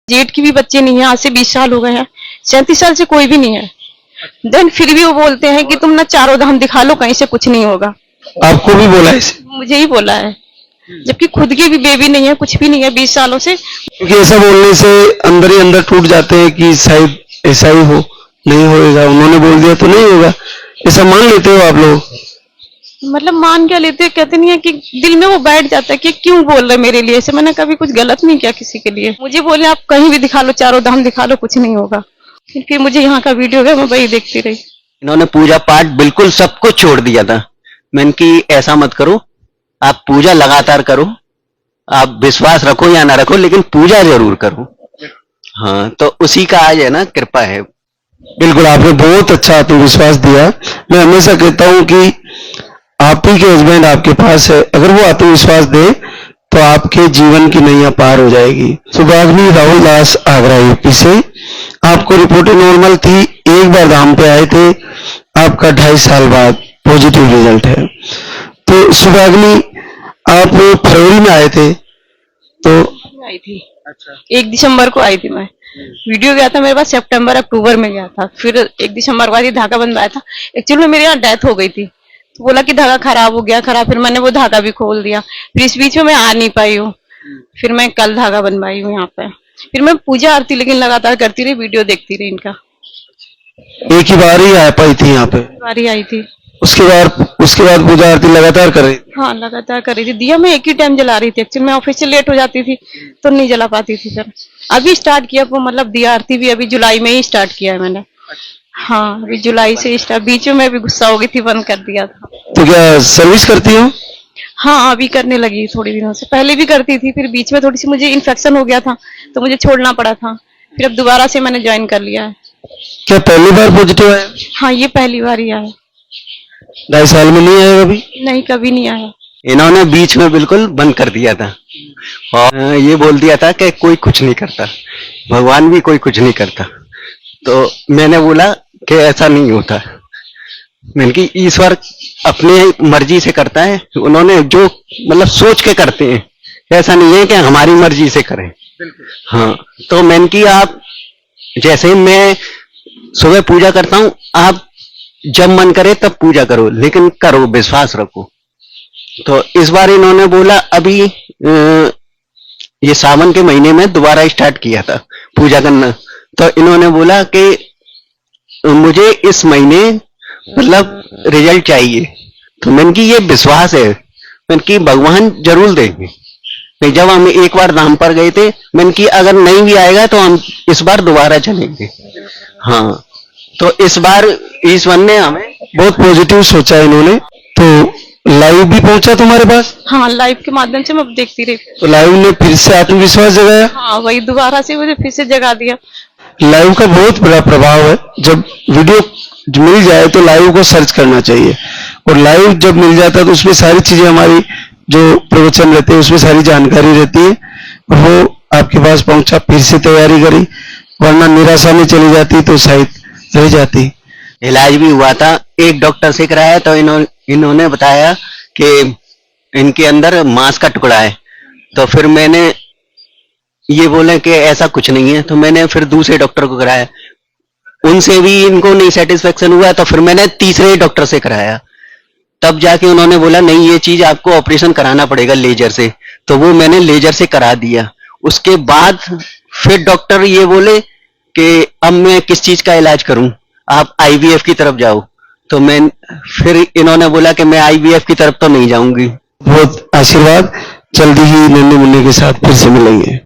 जेठ की भी बच्चे नहीं है, आज से 20 साल हो गए हैं, 37 साल से कोई भी नहीं है। देन फिर भी वो बोलते हैं कि तुम ना चारों धाम दिखा लो, कहीं से कुछ नहीं होगा। आपको भी बोला है इसे? मुझे ही बोला है, जबकि खुद की भी बेबी नहीं है, कुछ भी नहीं है 20 सालों से। क्योंकि ऐसा बोलने से अंदर ही अंदर टूट जाते हैं कि शायद ऐसा ही हो, नहीं होएगा, उन्होंने बोल दिया तो नहीं होगा, ऐसा मान लेते हो आप लोग? मतलब मान क्या लेते हैं, कहते नहीं है कि दिल में वो बैठ जाता है कि क्यों बोल रहे मेरे लिए ऐसे। मैंने कभी कुछ गलत नहीं किया किसी के लिए। मुझे बोले आप कहीं भी दिखा लो, चारों धाम दिखा लो, कुछ नहीं होगा। क्योंकि मुझे यहाँ का वीडियो है, मैं वही देखती रही। इन्होंने पूजा पाठ बिल्कुल सब कुछ छोड़ दिया था। मैंने कि ऐसा मत करो, आप पूजा लगातार करो, आप विश्वास रखो या ना रखो, लेकिन पूजा जरूर करो। हाँ, तो उसी का आज है ना कृपा है। बिल्कुल, आपने बहुत अच्छा आत्मविश्वास दिया। मैं हमेशा कहता हूं कि आप ही के हस्बैंड आपके पास है, अगर वो आत्मविश्वास दे तो आपके जीवन की नैया पार हो जाएगी। सुभाग्नि राहुल दास आगरा यूपी से, आपको रिपोर्ट नॉर्मल थी, एक बार धाम पे आए थे, आपका 2.5 साल बाद पॉजिटिव रिजल्ट है। तो सुभाग्नि, आप फरवरी में आए थे तो आई थी। अच्छा। 1 दिसंबर को आई थी मैं। वीडियो गया था मेरे पास सितंबर अक्टूबर में गया था, फिर 1 दिसंबर बाद ही धागा बनवाया था। एक्चुअली में मेरे यहाँ डेथ हो गई थी, तो बोला कि धागा खराब हो गया, फिर मैंने वो धागा भी खोल दिया। फिर इस बीच में मैं आ नहीं पाई हूँ, फिर मैं कल धागा बनवाई हूँ यहाँ पे। फिर मैं पूजा आरती लेकिन लगातार करती रही, वीडियो देखती रही इनका। एक ही बार ही आ पाई थी यहाँ पे? बारी आई थी। उसके बाद पूजा आरती लगातार कर रही? हाँ, लगातार कर रही थी। दिया मैं एक ही टाइम जला रही थी, एक्चुअली मैं ऑफिस से लेट हो जाती थी तो नहीं जला पाती थी। फिर अभी स्टार्ट किया वो, मतलब दिया आरती भी अभी जुलाई में ही स्टार्ट किया है मैंने। हाँ, अभी जुलाई से स्टार्ट। बीच में मैं भी गुस्सा हो गई थी, बंद कर दिया था। तो क्या सर्विस करती हो? हाँ, अभी करने लगी थोड़ी दिनों से। पहले भी करती थी, फिर बीच में थोड़ी सी मुझे इन्फेक्शन हो गया था तो मुझे छोड़ना पड़ा था। फिर अब दोबारा से मैंने ज्वाइन कर लिया है। क्या पहली बार पॉजिटिव आया? हाँ, ये पहली बार ही आया। 2.5 साल में नहीं आया कभी? नहीं, कभी नहीं आया। इन्होंने बीच में बिल्कुल बंद कर दिया था और ये बोल दिया था कि कोई कुछ नहीं करता, भगवान भी कोई कुछ नहीं करता। तो मैंने बोला कि ऐसा नहीं होता। मैंने कि ईश्वर अपने मर्जी से करता है, उन्होंने जो मतलब सोच के करते हैं, ऐसा नहीं है कि हमारी मर्जी से करें। हाँ, तो मैंने कि आप जैसे मैं सुबह पूजा करता हूँ, आप जब मन करे तब पूजा करो, लेकिन करो, विश्वास रखो। तो इस बार इन्होंने बोला अभी ये सावन के महीने में दोबारा स्टार्ट किया था पूजा करना, तो इन्होंने बोला कि मुझे इस महीने मतलब रिजल्ट चाहिए। तो मैंने कि ये विश्वास है, मैंने कि भगवान जरूर देंगे। तो जब हम एक बार धाम पर गए थे, मैंने कि अगर नहीं भी आएगा तो हम इस बार दोबारा चलेंगे। हाँ, तो इस बार ईश्वर ने हमें बहुत पॉजिटिव सोचा है इन्होंने। तो लाइव भी पहुंचा तुम्हारे पास? हाँ, लाइव के माध्यम से मैं देखती रही। तो लाइव ने फिर से आत्मविश्वास जगाया? हाँ, वही दोबारा से मुझे फिर से जगा दिया। लाइव का बहुत बड़ा प्रभाव है। जब वीडियो मिल जाए तो लाइव को सर्च करना चाहिए, और लाइव जब मिल जाता है तो उसमें सारी चीजें, हमारी जो प्रवचन रहते हैं उसमें सारी जानकारी रहती है। वो आपके पास पहुंचा, फिर से तैयारी करी, वरना निराशा में चली जाती तो शायद रह जाती। इलाज भी हुआ था, एक डॉक्टर से कराया तो इन्होंने बताया कि इनके अंदर मांस का टुकड़ा है। तो फिर मैंने ये बोले कि ऐसा कुछ नहीं है, तो मैंने फिर दूसरे डॉक्टर को कराया, उनसे भी इनको नहीं सेटिस्फेक्शन हुआ, तो फिर मैंने तीसरे डॉक्टर से कराया। तब जाके उन्होंने बोला नहीं, ये चीज आपको ऑपरेशन कराना पड़ेगा लेजर से। तो वो मैंने लेजर से करा दिया। उसके बाद फिर डॉक्टर ये बोले कि अब मैं किस चीज का इलाज करूं, आप आईवीएफ की तरफ जाओ। तो मैं फिर इन्होंने बोला कि मैं आईवीएफ की तरफ तो नहीं जाऊंगी। बहुत आशीर्वाद, जल्दी ही नन्हे मुन्ने के साथ फिर से मिलेंगे।